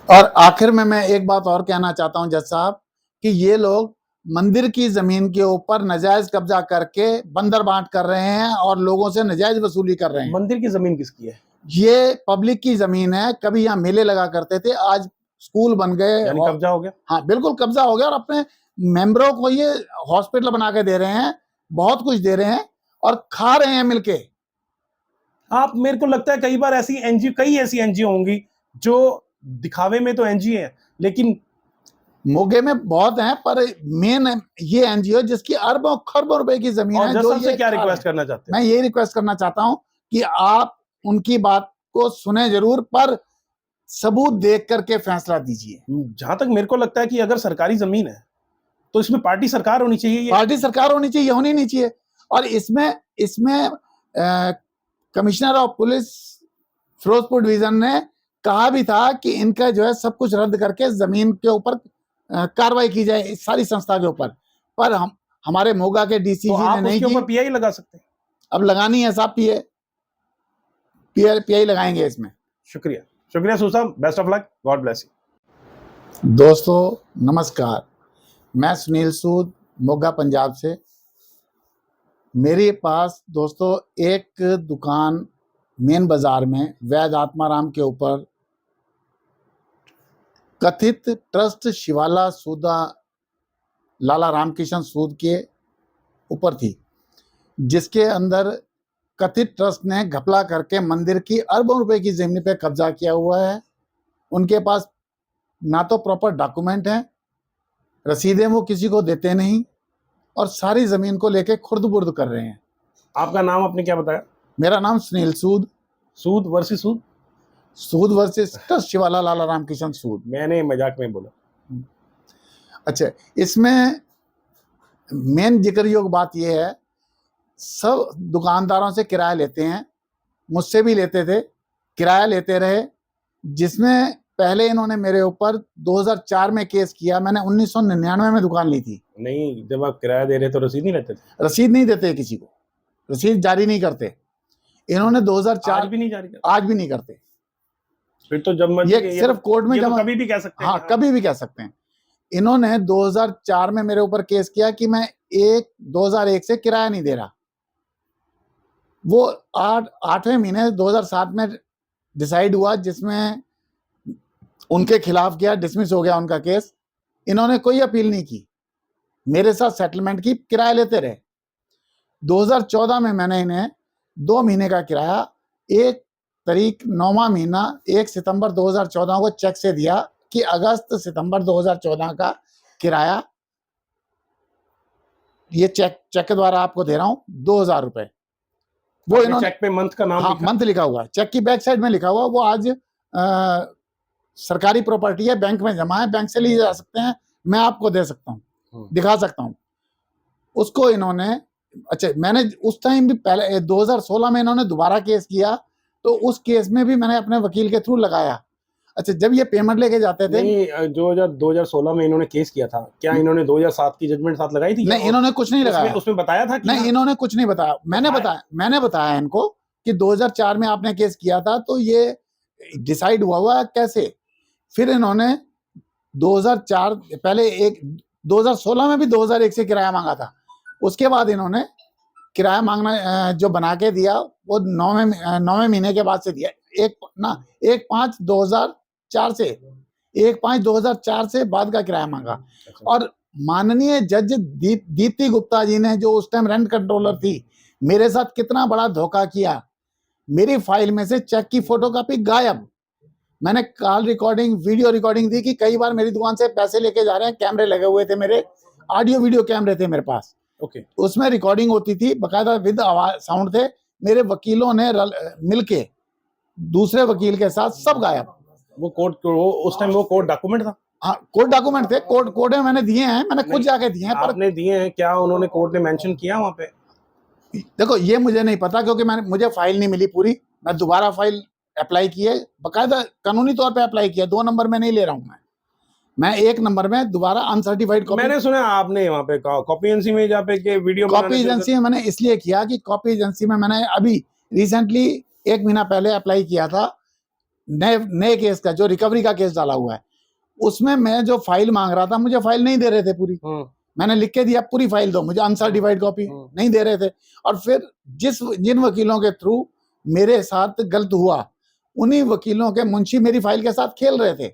और आखिर में मैं एक बात और कहना चाहता हूं जज साहब कि ये लोग मंदिर की जमीन के ऊपर नाजायज कब्जा करके बंदर बांट कर रहे हैं और लोगों से नाजायज वसूली कर रहे हैं। मंदिर की जमीन किसकी है? ये पब्लिक की जमीन है। कभी यहाँ मेले लगा करते थे, आज स्कूल बन गए, यानी कब्जा हो गया। हाँ बिल्कुल कब्जा हो गया और अपने मेंबरों को ये हॉस्पिटल बना के दे रहे हैं, बहुत कुछ दे रहे हैं और खा रहे हैं मिलके। आप, मेरे को लगता है कई बार ऐसी एनजीओ, कई ऐसी एनजीओ होंगी जो दिखावे में तो एनजीओ है लेकिन मोगे में बहुत हैं, पर मेन ये एनजीओ जिसकी अरबों खरबों रुपए की जमीन है। जो ये क्या रिक्वेस्ट करना चाहते हैं? मैं यही रिक्वेस्ट करना चाहता हूं कि आप उनकी बात को सुने जरूर, पर सबूत देख करके फैसला दीजिए। जहां तक मेरे को लगता है कि अगर सरकारी जमीन है तो इसमें पार्टी सरकार होनी चाहिए। पार्टी सरकार होनी चाहिए, होनी नहीं चाहिए। और इसमें commissioner of police Firozpur division ने कहा भी था कि इनका जो है सब कुछ रद्द करके जमीन के ऊपर कार्रवाई की जाए इस सारी संस्था के ऊपर, पर हमारे मोगा के डीसी जी ने नहीं की। पीआई लगा सकते हैं। अब लगानी है साहब, पीआई लगाएंगे इसमें। शुक्रिया सूद साहब, best of luck, God bless you. दोस्तों नमस्कार, मैं सुनील सूद मोगा पंजाब से। मेरे पास दोस्तों एक दुकान मेन बाजार में वैद आत्माराम के ऊपर कथित ट्रस्ट शिवाला सूदा लाला रामकिशन सूद के ऊपर थी, जिसके अंदर कथित ट्रस्ट ने घपला करके मंदिर की अरबों रुपए की जमीन पे कब्जा किया हुआ है। उनके पास ना तो प्रॉपर डॉक्यूमेंट है, रसीदें वो किसी को देते नहीं और सारी जमीन को लेके खुर्द-बुर्द कर रहे हैं। आपका नाम आपने क्या बताया? मेरा नाम सुनील सूद। सूद वर्सेस सूद? सूद वर्सेस ट्रस्ट शिवाला लाला रामकिशन सूद। मैंने मजाक में बोला। अच्छा, इसमें मेन जिक्र योग बात यह है, सब दुकानदारों से किराया लेते हैं, मुझसे भी लेते थे, किराया लेते रहे, जिसमें पहले इन्होंने मेरे ऊपर 2004 में केस किया। मैंने 1999 में दुकान ली थी। नहीं, जब आप किराया दे रहे तो रसीद नहीं लेते थे? रसीद नहीं देते किसी को, रसीद जारी नहीं करते। इन्होंने 2004 आज भी नहीं जारी करते? आज भी नहीं करते। फिर तो जब ये सिर्फ कोर्ट में जमा, कभी भी कह सकते हैं। हाँ कभी भी कह सकते हैं। इन्होंने 2004 में मेरे ऊपर केस किया कि मैं 2001 से किराया नहीं दे रहा। वो 8वें महीने 2007 में डिसाइड हुआ, जिसमें उनके खिलाफ गया, डिसमिस हो गया उनका केस। इन्होंने कोई अपील नहीं की, मेरे साथ सेटलमेंट की, किराया लेते रहे। 2014 में मैंने इन्हें 2 महीने का किराया 1 तारीख 9वां महीना 1 सितंबर 2014 को चेक से दिया कि अगस्त सितंबर 2014 का किराया ये चेक के द्वारा आपको दे रहा हूं 2000 रुपए। वो इन्होंने चेक पे मंथ का नाम, हाँ मंथ लिखा हुआ है, चेक की बैक साइड में लिखा हुआ। वो आज सरकारी प्रॉपर्टी है, बैंक में जमा है, बैंक से लिए जा सकते हैं, मैं आपको दे सकता हूँ, दिखा सकता हूँ उसको। इन्होंने अच्छा, मैंने उस टाइम भी पहले 2016 में इन्होंने दोबारा केस किया, तो उस केस में भी मैंने अपने वकील के थ्रू लगाया। अच्छा, जब ये पेमेंट लेके जाते थे, नहीं, 2016 में इन्होंने केस किया था, क्या इन्होंने 2007 की जजमेंट साथ लगाई थी? नहीं, इन्होंने कुछ नहीं लगाया। उसमें बताया था कि नहीं, इन्होंने कुछ नहीं बताया। मैंने बताया इनको कि 2004 में आपने केस किया था, तो ये डिसाइड हुआ कैसे। फिर इन्होंने 2004 पहले 2016 में भी 2001 से किराया मांगा था। उसके बाद इन्होंने किराया मांगना जो बना के दिया वो 9वें महीने के बाद से दिया। 1/5/2004 से 1/5/2004 से बाद का किराया मांगा। और माननीय जज दीप्ति गुप्ता जी ने, जो उस टाइम रेंट कंट्रोलर थी, मेरे साथ कितना बड़ा धोखा किया। मेरी फाइल में से चेक की फोटोकॉपी गायब। मैंने कॉल रिकॉर्डिंग, वीडियो रिकॉर्डिंग दी कि कई बार मेरी दुकान से पैसे लेके जा रहे हैं, कैमरे लगे हुए थे, मेरे ऑडियो वीडियो कैमरे थे मेरे पास। उसमें रिकॉर्डिंग होती थी, बकायदा विद आवाज साउंड थे। मेरे वकीलों ने मिलके दूसरे वकील के साथ सब गायब। वो कोर्ट, उस टाइम वो कोर्ट डॉक्यूमेंट था? हाँ, कोर्ट डॉक्यूमेंट थे, कोर्ट में मैंने दिए हैं, मैंने खुद जाके दिए हैं। पर आपने दिए हैं क्या? उन्होंने कोर्ट ने मेंशन किया वहां पे? देखो, ये मुझे नहीं पता, क्योंकि मुझे फाइल नहीं मिली पूरी। मैं दोबारा फाइल अप्लाई किए, बकायदा कानूनी तौर पे अप्लाई किया। 2 नंबर में नहीं ले रहा हूं मैं 1 नंबर में दोबारा अनसर्टिफाइड कॉपी। मैंने सुना आपने वहां पे कॉपी एजेंसी में जहाँ पे के वीडियो कॉपी एजेंसी में मैंने इसलिए किया कि कॉपी एजेंसी में मैंने अभी रिसेंटली 1 महीना पहले अप्लाई किया था नए नए केस का, जो रिकवरी का केस डाला हुआ है, उसमें मैं जो फाइल मांग रहा था, मुझे फाइल नहीं दे रहे थे पूरी। मैंने लिख के दिया पूरी फाइल दो मुझे, अनसर्टिफाइड कॉपी नहीं दे रहे थे। और फिर जिन वकीलों के थ्रू मेरे साथ गलत हुआ, उन्हीं वकीलों के मुंशी मेरी फाइल के साथ खेल रहे थे,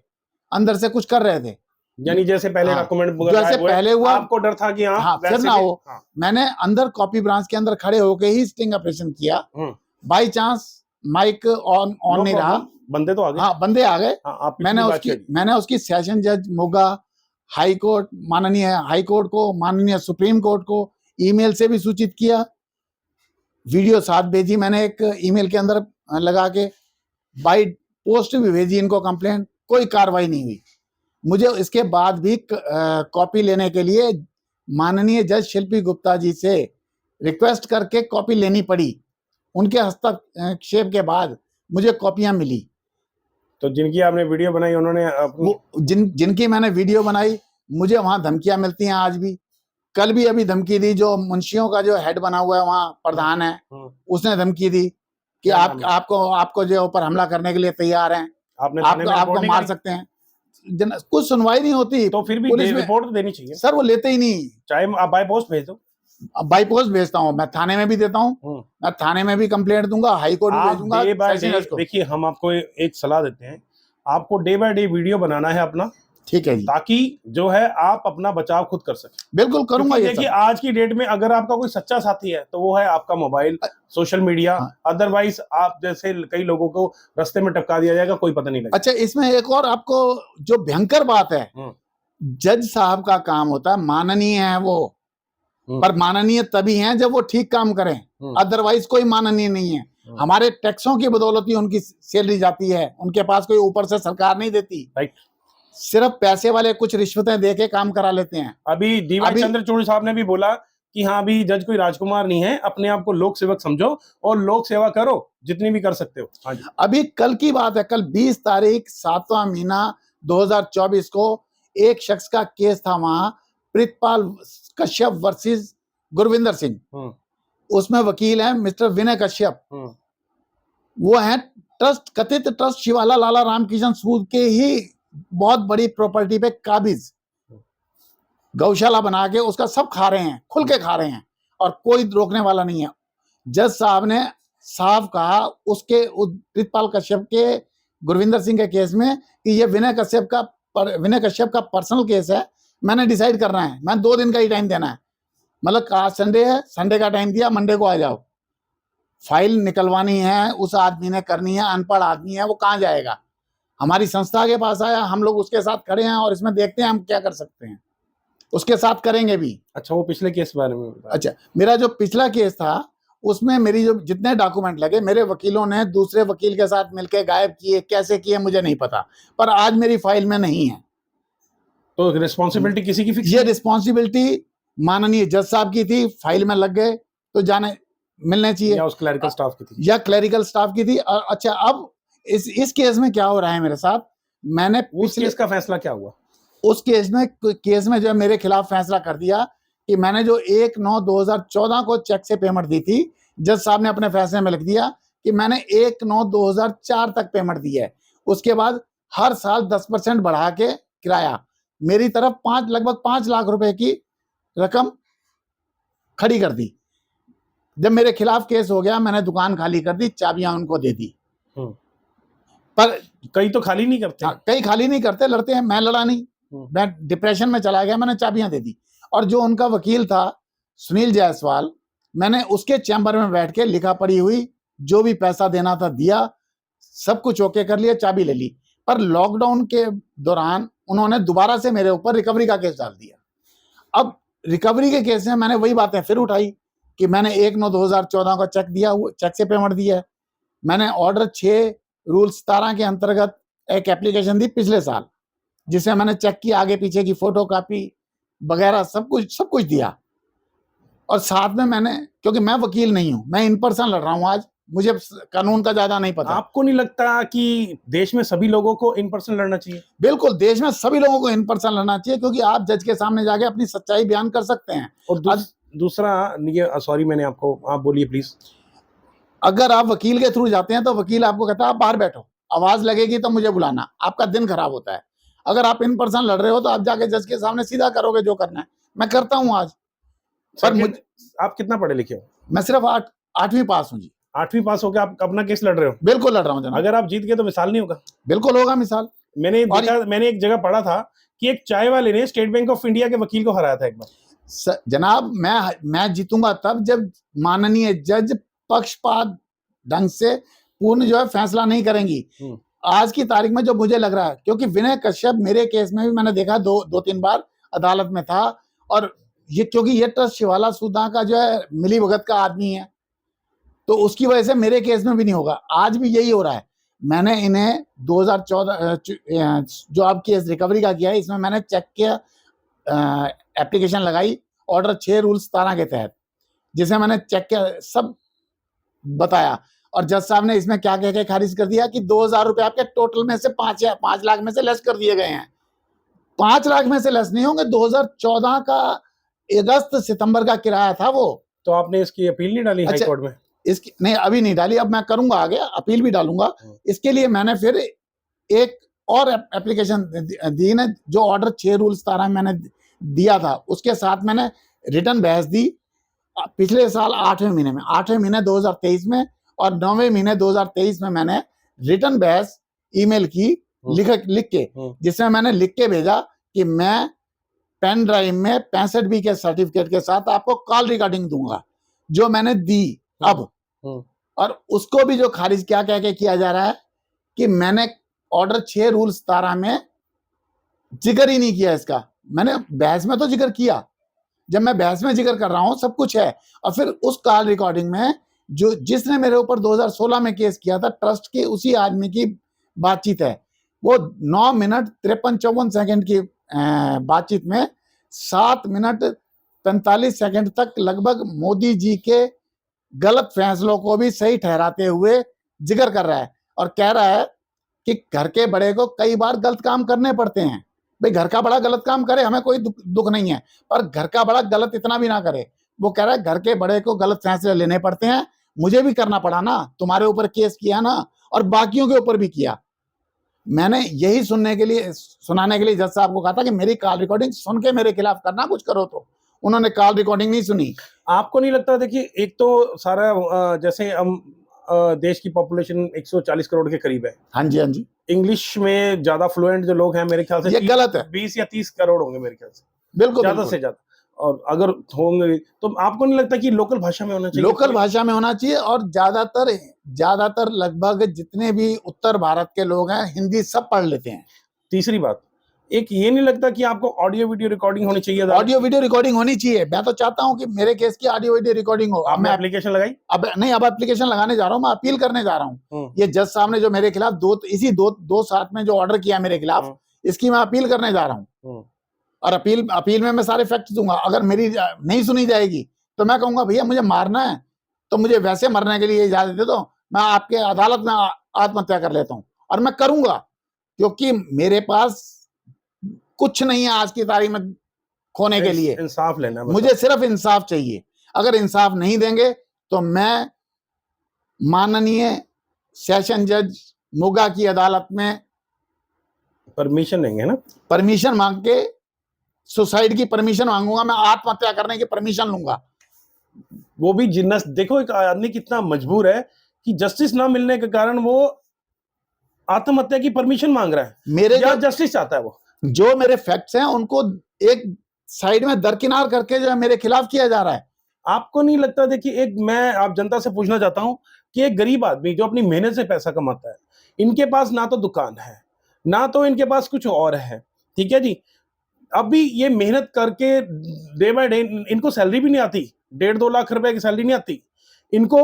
अंदर से कुछ कर रहे थे। यानी जैसे पहले हाँ, डॉक्यूमेंट जैसे पहले हुआ, आपको डर था कि हाँ, फिर ना हो। मैंने अंदर कॉपी ब्रांच के अंदर खड़े होके ही स्टिंग ऑपरेशन किया। बाई चांस माइक ऑन नहीं रहा, बंदे तो आ गए। हाँ, बंदे आ गए। मैंने उसकी सेशन जज मोगा, हाई कोर्ट, माननीय हाई कोर्ट को, माननीय सुप्रीम कोर्ट को ईमेल से भी सूचित किया, वीडियो साथ भेजी मैंने एक ईमेल के अंदर लगा के, बाई पोस्ट भी भेजी इनको कंप्लेंट, कोई कार्रवाई नहीं हुई। मुझे इसके बाद भी कॉपी लेने के लिए माननीय जज शिल्पी गुप्ता जी से रिक्वेस्ट करके कॉपी लेनी पड़ी। उनके हस्तक्षेप के बाद मुझे कॉपियां मिली। तो जिनकी आपने वीडियो बनाई उन्होंने जिनकी मैंने वीडियो बनाई, मुझे वहां धमकियां मिलती हैं आज भी। कल भी अभी धमकी दी, जो मुंशियों का जो हेड बना हुआ है वहां प्रधान है, उसने धमकी दी कि आपको जो ऊपर हमला करने के लिए तैयार हैं, आपको मार सकते हैं। कुछ सुनवाई नहीं होती। तो फिर भी रिपोर्ट तो देनी चाहिए सर, वो लेते ही नहीं। चाहे आप बाय पोस्ट भेज दो। बाई पोस्ट भेजता हूँ, मैं थाने में भी देता हूँ, मैं थाने में भी कंप्लेंट दूंगा, हाई कोर्ट भी भेजूंगा। देखिए, हम आपको एक सलाह देते हैं, आपको डे बाय डे वीडियो बनाना है अपना, ठीक है जी, ताकि जो है आप अपना बचाव खुद कर सकें। बिल्कुल करूंगा। देखिए, आज की डेट में अगर आपका कोई सच्चा साथी है तो वो है आपका मोबाइल, सोशल मीडिया। अदरवाइज आप जैसे कई लोगों को रास्ते में टपका दिया जाएगा, कोई पता नहीं लगेगा। अच्छा, इसमें एक और आपको जो भयंकर बात है, जज साहब का काम होता है, माननीय है वो, पर माननीय तभी हैं जब वो ठीक काम करें, अदरवाइज कोई माननीय नहीं है। हमारे टैक्सों की बदौलत ही उनकी सैलरी जाती है, उनके पास कोई ऊपर से सरकार नहीं देती। राइट, सिर्फ पैसे वाले कुछ रिश्वतें देके काम करा लेते हैं। अभी डीवाई चंद्रचूड़ साहब ने भी बोला कि हाँ, अभी जज कोई राजकुमार नहीं है, अपने आप को लोक सेवक समझो और लोक सेवा करो जितनी भी कर सकते हो। हाँ जी। अभी कल की बात है, कल 20 तारीख 7वां महीना 2024 को एक शख्स का केस था वहां, प्रीतपाल कश्यप वर्सेस गुरविंदर सिंह। उसमें वकील है मिस्टर विनय कश्यप। वो है कथित ट्रस्ट शिवाला लाला रामकिशन सूद के ही बहुत बड़ी प्रॉपर्टी पे काबिज, गौशाला बना के उसका सब खा रहे हैं, खुल के खा रहे हैं, और कोई रोकने वाला नहीं है। जज साहब ने साफ कहा उसके प्रीतपाल कश्यप के गुरविंदर सिंह के केस में कि ये विनय कश्यप का पर्सनल केस है, मैंने डिसाइड करना है, मैं 2 दिन का ही टाइम देना है। मतलब आज संडे है, संडे का टाइम दिया, मंडे को आ जाओ। फाइल निकलवानी है, उस आदमी ने करनी है, अनपढ़ आदमी है, वो कहाँ जाएगा। हमारी संस्था के पास आया, हम लोग उसके साथ खड़े हैं और इसमें देखते हैं हम क्या कर सकते हैं, उसके साथ करेंगे भी। अच्छा, वो पिछले केस बारे में? अच्छा, मेरा जो पिछला केस था उसमें मेरी जो जितने डॉक्यूमेंट लगे, मेरे वकीलों ने दूसरे वकील के साथ मिलकर गायब किए, कैसे किए मुझे नहीं पता, पर आज मेरी फाइल में नहीं है। तो रिस्पॉन्सिबिलिटी किसी की फिक्स? ये रिस्पॉन्सिबिलिटी माननीय जज साहब की थी, फाइल में लग गए तो जाने मिलने चाहिए, या उस क्लरिकल स्टाफ की थी, या क्लरिकल स्टाफ की थी। अच्छा, अब इस केस में क्या हो रहा है मेरे साथ, मैंने उस केस का फैसला क्या हुआ? उस केस में जो मेरे खिलाफ फैसला कर दिया कि मैंने जो 1/9/2014 को चेक से पेमेंट दी थी, जज साहब ने अपने फैसले में लिख दिया कि मैंने 1/9/2004 तक पेमेंट दी है। उसके बाद हर साल 10% बढ़ा के किराया मेरी तरफ लगभग 5 लाख रुपए की रकम खड़ी कर दी। जब मेरे खिलाफ केस हो गया, मैंने दुकान खाली कर दी, चाबियां उनको दे दी। पर कई तो खाली नहीं करते। कई खाली नहीं करते, लड़ते हैं, मैं लड़ा नहीं, मैं डिप्रेशन में चला गया, मैंने चाबियां दे दी। और जो उनका वकील था सुनील जायसवाल, मैंने उसके चैम्बर में बैठ के लिखा पढ़ी हुई, जो भी पैसा देना था दिया, सब कुछ ओके कर लिया, चाबी ले ली। पर लॉकडाउन के दौरान उन्होंने दोबारा से मेरे ऊपर रिकवरी का केस डाल दिया। अब रिकवरी के केस में मैंने वही बातें फिर उठाई कि मैंने 1/9/2014 का चेक दिया, चेक से पेमेंट दी है। मैंने ऑर्डर 6 रूल 17 के अंतर्गत एक एप्लीकेशन दी पिछले साल, जिसमें मैंने चेक की आगे पीछे की फोटो कॉपी वगैरह सब कुछ दिया। और साथ में मैंने, क्योंकि मैं वकील नहीं हूं, मैं इन पर्सन लड़ रहा हूं, आज मुझे कानून का ज्यादा नहीं पता। आपको नहीं लगता कि देश में सभी लोगों को इन पर्सन लड़ना चाहिए? बिल्कुल, देश में सभी लोगों को इन पर्सन लड़ना चाहिए, क्योंकि आप जज के सामने जाके अपनी सच्चाई बयान कर सकते हैं। और दूसरा, सॉरी मैंने आपको, आप बोलिए प्लीज। अगर आप वकील के थ्रू जाते हैं तो वकील आपको कहता है आप बाहर बैठो, आवाज लगेगी तो मुझे बुलाना, आपका दिन खराब होता है। अगर आप इन पर्सन लड़ रहे हो तो आप जाके जज के सामने सीधा करोगे जो करना है। मैं करता हूं आज। पर मुझ आप कितना पढ़े लिखे हो? मैं सिर्फ 8वीं पास हूं जी। 8वीं पास होकर आप अपना केस लड़ रहे हो? बिल्कुल लड़ रहा हूं जनाब। अगर आप जीत गए तो मिसाल नहीं होगा? बिल्कुल होगा मिसाल। मैंने एक जगह पढ़ा था कि एक चाय वाले ने स्टेट बैंक ऑफ इंडिया के वकील को हराया था एक बार। जनाब मैं जीतूंगा तब जब माननीय जज पक्षपात ढंग से पूर्ण जो है फैसला नहीं करेंगी। आज की तारीख में जो मुझे लग रहा है, क्योंकि विनय कश्यप मेरे केस में भी मैंने देखा 2-3 बार अदालत में था, और ये क्योंकि ये ट्रस्ट शिवाला सूदा का जो है मिली भगत का आदमी है, तो उसकी वजह से मेरे केस में भी नहीं होगा। आज भी यही हो रहा है। मैंने इन्हें 2014 जो अब केस रिकवरी का किया है, इसमें मैंने चेक किया, एप्लीकेशन लगाई ऑर्डर 6 रूल 17 के तहत, जिसे मैंने चेक किया, सब बताया, और जज साहब ने इसमें क्या कह के खारिज कर दिया कि 2000 रुपए आपके टोटल में से 5 लाख में से लेस कर दिए गए हैं। 5 लाख में से लेस नहीं होंगे। 2014 का अगस्त सितंबर का किराया था वो। तो आपने इसकी अपील नहीं डाली हाई कोर्ट में? इसकी नहीं, अभी नहीं डाली, अब मैं करूंगा, आगे अपील भी डालूंगा। इसके लिए मैंने फिर एक और एप्लीकेशन दी ना, जो ऑर्डर 6 रूल 17 मैंने दिया था, उसके साथ मैंने रिटर्न बहस दी पिछले साल 8वें महीने 2023 में, और 9वें महीने 2023 में मैंने रिटर्न बहस ईमेल की लिख के, जिसमें मैंने लिख के भेजा कि मैं पेन ड्राइव में 65B के सर्टिफिकेट के साथ आपको कॉल रिकॉर्डिंग दूंगा, जो मैंने दी अब। और उसको भी जो खारिज क्या कह के किया जा रहा है कि मैंने ऑर्डर 6 रूल 17 में जिक्र ही नहीं किया इसका। मैंने बहस में तो जिक्र किया, जब मैं बहस में जिक्र कर रहा हूं सब कुछ है। और फिर उस कॉल रिकॉर्डिंग में जो जिसने मेरे ऊपर 2016 में केस किया था, ट्रस्ट के उसी आदमी की बातचीत है। वो 9 मिनट 53-54 सेकंड की बातचीत में 7 मिनट 45 सेकंड तक लगभग मोदी जी के गलत फैसलों को भी सही ठहराते हुए जिक्र कर रहा है, और कह रहा है कि घर के बड़े को कई बार गलत काम करने पड़ते हैं। भाई, घर का बड़ा गलत काम करे, हमें कोई दुख नहीं है, पर घर का बड़ा गलत इतना भी ना करे। वो कह रहा है घर के बड़े को गलत फैसले लेने पड़ते हैं, मुझे भी करना पड़ा ना, तुम्हारे ऊपर केस किया ना, और बाकियों के ऊपर भी किया। मैंने यही सुनाने के लिए जज साहब को कहा था कि मेरी कॉल रिकॉर्डिंग सुन के मेरे खिलाफ करना कुछ करो, तो उन्होंने कॉल रिकॉर्डिंग नहीं सुनी। आपको नहीं लगता? देखिए, एक तो सारा जैसे हम देश की पॉपुलेशन 140 करोड़ के करीब है। हाँ जी, हाँ जी। इंग्लिश में ज्यादा फ्लुएंट जो लोग हैं, मेरे ख्याल से ये गलत है। 20 या 30 करोड़ होंगे मेरे ख्याल से, बिल्कुल ज्यादा से ज्यादा। और अगर होंगे तो आपको नहीं लगता कि लोकल भाषा में होना चाहिए? लोकल भाषा में होना चाहिए, और ज्यादातर लगभग जितने भी उत्तर भारत के लोग हैं, हिंदी सब पढ़ लेते हैं। तीसरी बात, एक ये नहीं लगता कि आपको ऑडियो वीडियो रिकॉर्डिंग होनी चाहिए? ऑडियो वीडियो रिकॉर्डिंग होनी चाहिए। मैं तो चाहता हूं कि मेरे केस की ऑडियो वीडियो रिकॉर्डिंग हो। आपने एप्लीकेशन लगाई? अब नहीं, अब एप्लीकेशन लगाने जा रहा हूं, मैं अपील करने जा रहा हूं। ये जज साहब ने जो मेरे खिलाफ दो साथ में जो ऑर्डर किया मेरे खिलाफ, इसकी मैं अपील करने जा रहा हूं। और अपील में मैं सारे फैक्ट्स दूंगा। अगर मेरी नहीं सुनी जाएगी तो मैं कहूंगा भैया मुझे मारना है तो मुझे वैसे मरने के लिए इजाजत दे दो, मैं आपके अदालत में आत्महत्या कर लेता हूं, और मैं करूंगा, क्योंकि मेरे पास कुछ नहीं है आज की तारीख में खोने के लिए। इंसाफ लेना, मुझे सिर्फ इंसाफ चाहिए। अगर इंसाफ नहीं देंगे तो मैं माननीय सेशन जज मोगा की अदालत में परमिशन देंगे ना, परमिशन मांग के सुसाइड की परमिशन मांगूंगा, मैं आत्महत्या करने की परमिशन लूंगा। वो भी जिन्नस। देखो, एक आदमी कितना मजबूर है कि जस्टिस ना मिलने के कारण वो आत्महत्या की परमिशन मांग रहा है। मेरे जो जस्टिस चाहता है, वो जो मेरे फैक्ट्स हैं उनको एक साइड में दरकिनार करके जो है मेरे खिलाफ किया जा रहा है। आपको नहीं लगता? देखिए, एक मैं आप जनता से पूछना चाहता हूं कि एक गरीब आदमी जो अपनी मेहनत से पैसा कमाता है, इनके पास ना तो दुकान है, ना तो इनके पास कुछ और है, ठीक है जी। अभी ये मेहनत करके डे बाय डे इनको सैलरी भी नहीं आती, 1.5-2 लाख रुपए की सैलरी नहीं आती इनको।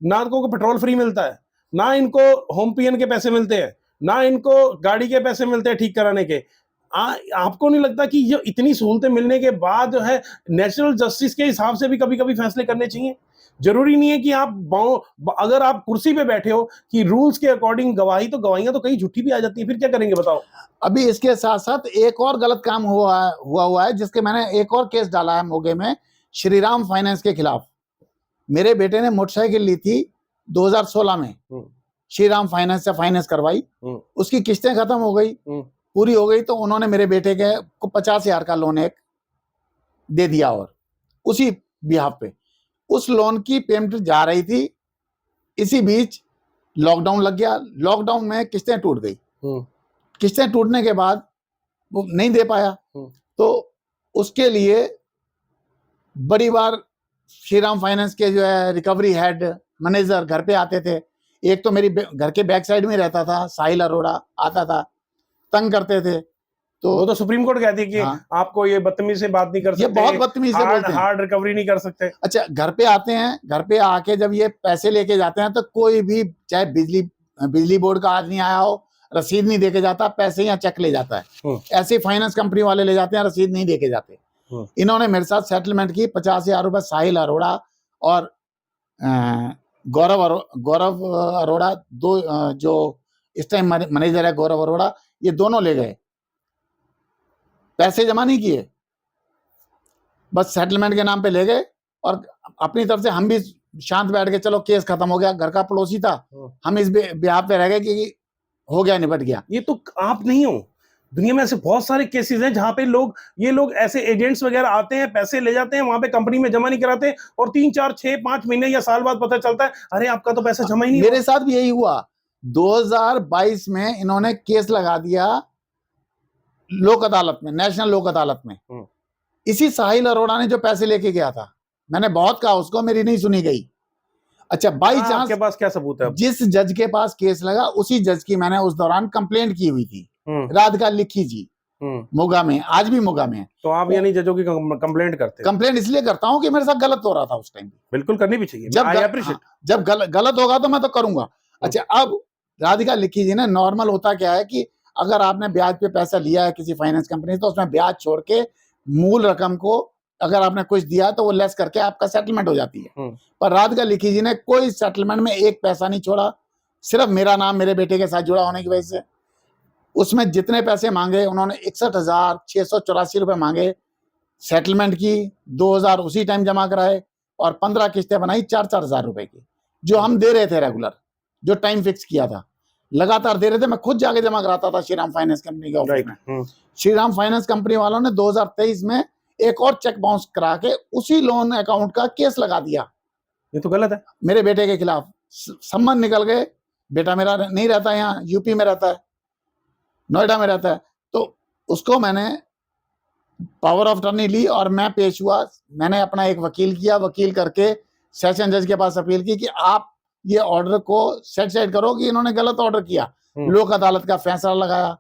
ना इनको पेट्रोल फ्री मिलता है, ना इनको होम पीएन के पैसे मिलते हैं, ना इनको गाड़ी के पैसे मिलते हैं ठीक कराने के। आपको नहीं लगता कि ये इतनी सहूलतें मिलने के बाद जो है नेचुरल जस्टिस के हिसाब से भी कभी कभी फैसले करने चाहिए? जरूरी नहीं है कि अगर आप कुर्सी पे बैठे हो कि रूल्स के अकॉर्डिंग गवाही, तो गवाहियां तो कहीं झूठी भी आ जाती है, फिर क्या करेंगे बताओ? अभी इसके साथ साथ एक और गलत काम हुआ है, जिसके मैंने एक और केस डाला है मोगे में, श्रीराम फाइनेंस के खिलाफ। मेरे बेटे ने मोटरसाइकिल ली थी 2016 में, श्री राम फाइनेंस से फाइनेंस करवाई, उसकी किस्तें खत्म हो गई, पूरी हो गई, तो उन्होंने मेरे बेटे के को 50,000 का लोन एक दे दिया, और उसी बिहाफ पे उस लोन की पेमेंट जा रही थी। इसी बीच लॉकडाउन लग गया, लॉकडाउन में किस्तें टूट गई। किस्तें टूटने के बाद वो नहीं दे पाया, तो उसके लिए बड़ी बार श्रीराम फाइनेंस के जो है रिकवरी हेड मैनेजर घर पे आते थे। एक तो मेरी घर के बैक साइड में रहता था, साहिल अरोड़ा आता था, तंग करते थे। तो वो तो सुप्रीम कोर्ट कहती है कि आपको ये बदतमीजी से बात नहीं कर सकते, ये बहुत बदतमीजी से बोलते हैं, हार्ड रिकवरी नहीं कर सकते। अच्छा, घर पे आते हैं, घर पे आके जब ये पैसे लेके जाते हैं तो कोई भी, चाहे बिजली बोर्ड का आदमी आया हो, रसीद नहीं देके जाता, पैसे या चेक ले जाता है। ऐसे फाइनेंस कंपनी वाले ले जाते हैं, रसीद नहीं देके जाते। इन्होंने मेरे साथ सेटलमेंट की 50,000 रुपए, साहिल अरोड़ा और गौरव अरोड़ा, दो जो इस टाइम मैनेजर है गौरव अरोड़ा, ये दोनों ले गए, पैसे जमा नहीं किए, बस सेटलमेंट के नाम पे ले गए। और अपनी तरफ से हम भी शांत बैठ के, चलो केस खत्म हो गया, घर का पड़ोसी था, हम इस बिहाफ पे रह गए कि हो गया, निपट गया। ये तो आप नहीं हो, दुनिया में ऐसे बहुत सारे केसेस हैं जहां पे ये लोग ऐसे एजेंट्स वगैरह आते हैं, पैसे ले जाते हैं, वहां पे कंपनी में जमा नहीं कराते, और 3, 4, 6, 5 महीने या साल बाद पता चलता है अरे आपका तो पैसा जमा ही नहीं। मेरे साथ भी यही हुआ। 2022 में इन्होंने केस लगा दिया लोक अदालत में, नेशनल लोक अदालत में। इसी साहिल अरोड़ा ने जो पैसे लेके गया था, मैंने बहुत कहा उसको, मेरी नहीं सुनी गई। अच्छा, बाई चांस आपके पास क्या सबूत है? जिस जज के पास केस लगा, उसी जज की मैंने उस दौरान कंप्लेंट की हुई थी, राधिका लिखी जी, मोगा में, आज भी मोगा में। तो आप यानी जजों की कंप्लेंट करते? कंप्लेंट इसलिए करता हूं कि मेरे साथ गलत हो रहा था उस टाइम। बिल्कुल करनी भी चाहिए, जब गलत होगा तो मैं तो करूंगा। अच्छा, अब राधिका लिखी जी ने, नॉर्मल होता क्या है कि अगर आपने ब्याज पे पैसा लिया है किसी फाइनेंस कंपनी से, तो उसमें ब्याज छोड़ के मूल रकम को अगर आपने कुछ दिया तो वो लेस करके आपका सेटलमेंट हो जाती है। पर राधिका लिखी जी ने कोई सेटलमेंट में एक पैसा नहीं छोड़ा, सिर्फ मेरा नाम मेरे बेटे के साथ जुड़ा होने की वजह से उसमें जितने पैसे मांगे उन्होंने 61,684 रुपए मांगे, सेटलमेंट की 2,000 उसी टाइम जमा कराए, और 15 किस्तें बनाई 4-4 हजार रुपए की, जो हम दे रहे थे रेगुलर, जो टाइम फिक्स किया था, लगातार दे रहे थे। मैं खुद जाके जमा कराता था श्रीराम फाइनेंस कंपनी के ऑफिस में। श्रीराम फाइनेंस कंपनी वालों ने 2023 में एक और चेक बाउंस करा के उसी लोन अकाउंट का केस लगा दिया। ये तो गलत है, मेरे बेटे के खिलाफ। संबंध निकल गए, बेटा मेरा नहीं रहता यहाँ, यूपी में रहता है, नोएडा में रहता है। तो उसको मैंने पावर ऑफ अटॉर्नी ली और मैं पेश हुआ। मैंने अपना एक वकील किया, वकील करके सेशन जज के पास अपील की कि आप ये ऑर्डर को सेटिस्फाइड करो कि इन्होंने गलत ऑर्डर किया। लोक अदालत का फैसला लगाया।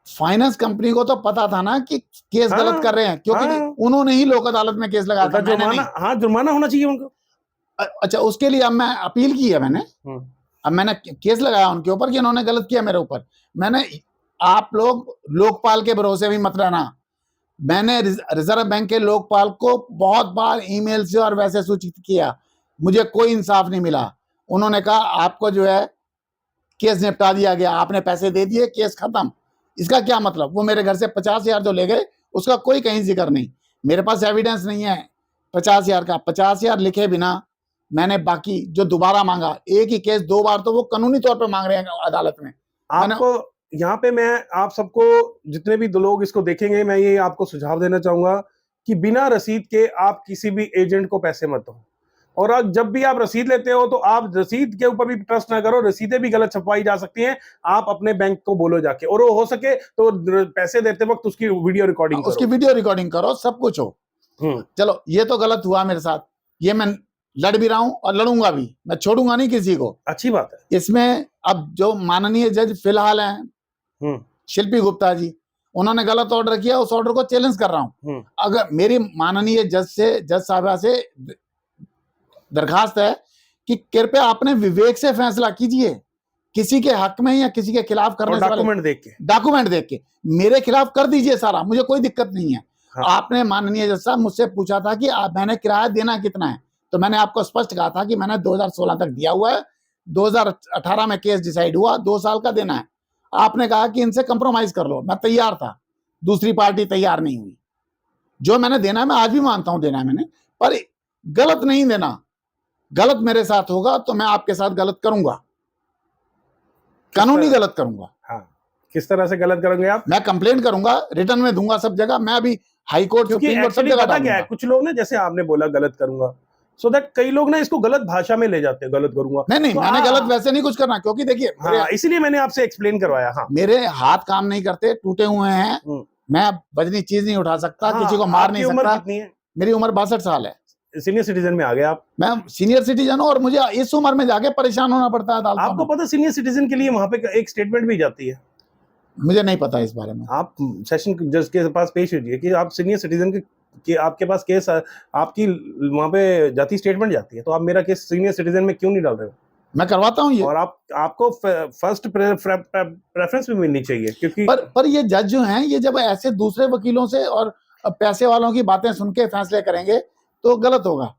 फाइनेंस कंपनी को तो पता था ना कि केस गलत कर रहे हैं, क्योंकि उन्होंने ही लोक अदालत में केस लगाया था, मैंने नहीं। जुर्माना होना चाहिए उनको। अच्छा, उसके लिए अब मैं अपील की है मैंने, अब मैंने केस लगाया उनके ऊपर कि इन्होंने गलत किया मेरे ऊपर। मैंने, आप लोग लोकपाल के भरोसे भी मत रहना। मैंने रिजर्व बैंक के लोकपाल को बहुत बार ईमेल से और वैसे सूचित किया, मुझे कोई इंसाफ नहीं मिला। उन्होंने कहा आपको जो है केस निपटा दिया गया, आपने पैसे दे दिए, केस खत्म। इसका क्या मतलब? वो मेरे घर से 50,000 जो ले गए उसका कोई कहीं जिक्र नहीं, मेरे पास एविडेंस नहीं है 50,000 का। 50,000 लिखे बिना मैंने बाकी जो दोबारा मांगा, एक ही केस 2 बार, तो वो कानूनी तौर पर मांग रहे हैं अदालत में। आपको यहाँ पे मैं आप सबको, जितने भी लोग इसको देखेंगे, मैं ये आपको सुझाव देना चाहूंगा कि बिना रसीद के आप किसी भी एजेंट को पैसे मत दो। और जब भी आप रसीद लेते हो तो आप रसीद के ऊपर भी ट्रस्ट ना करो, रसीदें भी गलत छपवाई जा सकती हैं। आप अपने बैंक को बोलो जाके, और वो हो सके तो पैसे देते वक्त उसकी वीडियो रिकॉर्डिंग करो, उसकी वीडियो रिकॉर्डिंग करो, सब कुछ हो। चलो, ये तो गलत हुआ मेरे साथ, ये मैं लड़ भी रहा हूं और लड़ूंगा भी, मैं छोड़ूंगा नहीं किसी को। अच्छी बात है। इसमें अब जो माननीय जज फिलहाल हैं शिल्पी गुप्ता जी, उन्होंने गलत ऑर्डर किया, उस ऑर्डर को चैलेंज कर रहा हूं। अगर मेरी माननीय जज साहबा से दरखास्त है कि कृपया अपने विवेक से फैसला कीजिए, किसी के हक में या किसी के खिलाफ करने से डॉक्यूमेंट देख के मेरे खिलाफ कर दीजिए सारा, मुझे कोई दिक्कत नहीं है। आपने माननीय जज साहब मुझसे पूछा था कि मैंने किराया देना कितना है, तो मैंने आपको स्पष्ट कहा था कि मैंने 2016 तक दिया हुआ है, 2018 में केस डिसाइड हुआ, 2 साल का देना है। आपने कहा कि इनसे कंप्रोमाइज कर लो, मैं तैयार था, दूसरी पार्टी तैयार नहीं हुई। जो मैंने देना है, मैं आज भी मानता हूं देना है मैंने, पर गलत नहीं देना। गलत मेरे साथ होगा तो मैं आपके साथ गलत करूंगा। कानूनी गलत करूंगा। हाँ, किस तरह से गलत करेंगे आप? मैं कंप्लेंट करूंगा, रिटर्न में दूंगा सब जगह। मैं अभी हाई कोर्ट, क्योंकि सुप्रीम कोर्ट सब एक्चुअली जगह पता क्या है, डालूंगा। कुछ लोग ना, जैसे आपने बोला गलत करूंगा, सो दैट कई लोग ना इसको गलत भाषा में ले जाते हैं, गलत करूंगा। नहीं, तो मैंने गलत वैसे नहीं कुछ करना, क्योंकि देखिए हाँ, इसीलिए मैंने आपसे एक्सप्लेन करवाया। हाँ, मेरे हाथ काम नहीं करते, टूटे हुए हैं, मैं वजनी चीज नहीं उठा सकता, हाँ, किसी को मार आपकी नहीं उम्र सकता। कितनी है? मेरी उम्र 62 साल है। सीनियर सिटीजन में आ गए आप। मैं सीनियर सिटीजन हूँ और मुझे इस उम्र में जाके परेशान होना पड़ता है अदालतों आपको में। पता सीनियर सिटीजन के लिए वहां पे एक स्टेटमेंट भी जाती है। मुझे नहीं पता इस बारे में। आप सेशन जज के पास पेश कीजिए कि आप सीनियर सिटीजन के आपके पास केस, आपकी वहां पे जाती स्टेटमेंट जाती है, तो आप मेरा केस सीनियर सिटीजन में क्यों नहीं डाल रहे हो? मैं करवाता हूँ ये। और आपको फर्स्ट प्रेफरेंस भी मिलनी चाहिए, क्योंकि पर ये जज जो हैं, ये जब ऐसे दूसरे वकीलों से और पैसे वालों की बातें सुन के फैसले करेंगे तो गलत होगा।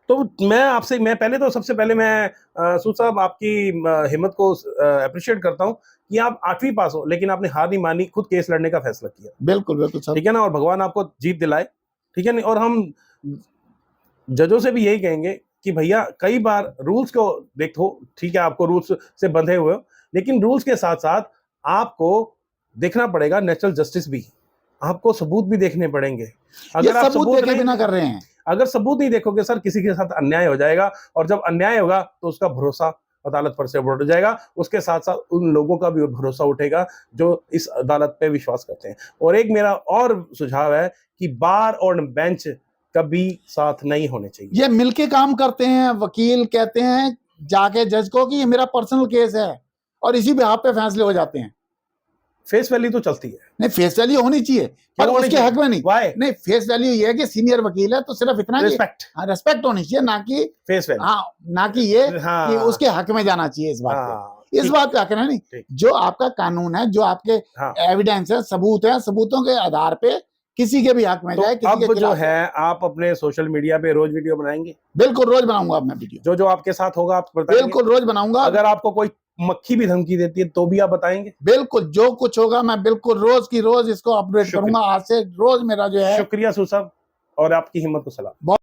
तो मैं पहले तो सबसे पहले मैं सूद साहब आपकी हिम्मत को अप्रिशिएट करता हूं कि आप 8वीं पास हो, लेकिन आपने हार नहीं मानी, खुद केस लड़ने का फैसला किया। बिल्कुल बिल्कुल सर। ठीक है ना, और भगवान आपको जीत दिलाए। ठीक है ना, और हम जजों से भी यही कहेंगे कि भैया कई बार रूल्स को देखो, ठीक है आपको रूल्स से बंधे हुए हो, लेकिन रूल्स के साथ साथ आपको देखना पड़ेगा नेचुरल जस्टिस भी, आपको सबूत भी देखने पड़ेंगे। ये सबूत देखे बिना कर रहे हैं। अगर सबूत नहीं देखोगे सर, किसी के साथ अन्याय हो जाएगा, और जब अन्याय होगा तो उसका भरोसा अदालत पर से उठ जाएगा, उसके साथ साथ उन लोगों का भी भरोसा उठेगा जो इस अदालत पे विश्वास करते हैं। और एक मेरा और सुझाव है कि बार और बेंच कभी साथ नहीं होने चाहिए। ये मिलके काम करते हैं। वकील कहते हैं जाके जज को कि ये मेरा पर्सनल केस है, और इसी बिहाफ पे फैसले हो जाते हैं। फेस वैल्यू तो चलती है। नहीं, फेस वैल्यू होनी चाहिए, पर होनी उसके चाहिए? हक में नहीं। Why? नहीं, फेस वैल्यू ये है कि सीनियर वकील है तो सिर्फ इतना रिस्पेक्ट, रेस्पेक्ट होनी चाहिए, ना कि फेस वैल्यू। हाँ, ना कि ये हाँ, कि उसके हक में जाना चाहिए। इस बात पे, हाँ, इस ठीक, बात पे हक नहीं। ठीक। जो आपका कानून है, जो आपके हाँ, एविडेंस है, सबूत है, सबूतों के आधार पे किसी के भी हक में तो जाए, किसी के अब जो खिलाफ है आप अपने सोशल मीडिया पे रोज वीडियो बनाएंगे? बिल्कुल रोज बनाऊंगा मैं वीडियो। जो आपके साथ होगा आप बताएंगे? बिल्कुल रोज बनाऊंगा। अगर आपको कोई मक्खी भी धमकी देती है तो भी आप बताएंगे? बिल्कुल, जो कुछ होगा मैं बिल्कुल रोज की रोज इसको अपडेट शुक्रिया। करूंगा। आज से रोज मेरा जो है। शुक्रिया सूद साहब, और आपकी हिम्मत को सलाम।